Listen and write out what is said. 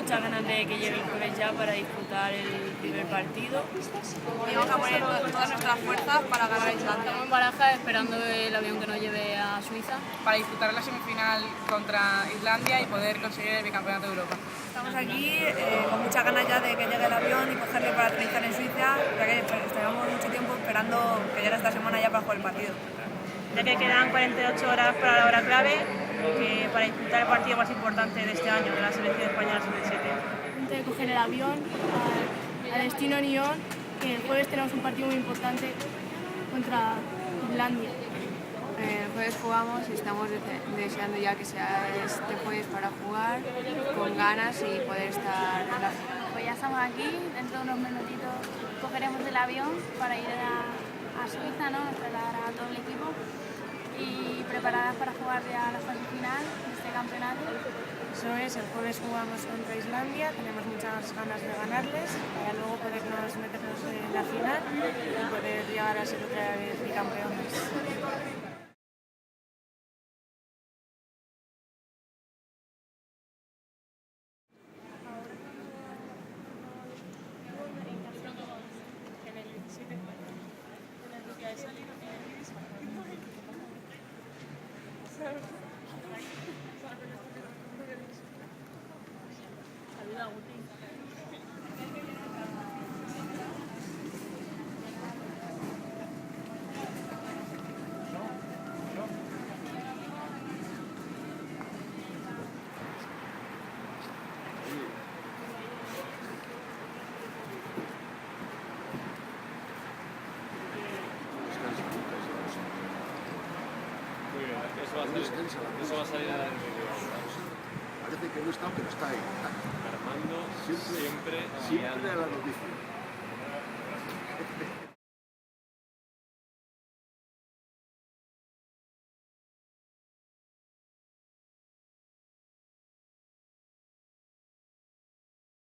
muchas ganas de que llegue el jueves ya para disfrutar el primer partido. Y vamos a poner todas nuestras fuerzas para ganar a Islandia. Estamos en Baraja esperando el avión que nos lleve a Suiza. Para disputar la semifinal contra Islandia y poder conseguir el bicampeonato de Europa. Estamos aquí con muchas ganas ya de que llegue el avión y cogerle para aterrizar en Suiza, ya que llevamos mucho tiempo esperando que llegue esta semana ya para jugar el partido. Ya que quedan 48 horas para la hora clave, para disputar el partido más importante de este año, de la selección española sub-17. Antes de coger el avión al destino Nyon, que el jueves tenemos un partido muy importante contra Islandia. El jueves jugamos y estamos deseando ya que sea este jueves para jugar con ganas y poder estar en la final. Pues ya estamos aquí, dentro de unos minutitos cogeremos el avión para ir a Suiza, ¿no? Trasladar a todo el equipo y preparadas para jugar ya la fase final de este campeonato. Eso es, el jueves jugamos contra Islandia, tenemos muchas ganas de ganarles para luego podernos meternos en la final y poder llegar a ser otra vez bicampeones. Eso va a salir a la Parece que no está, pero está ahí. Armando siempre a la noticia.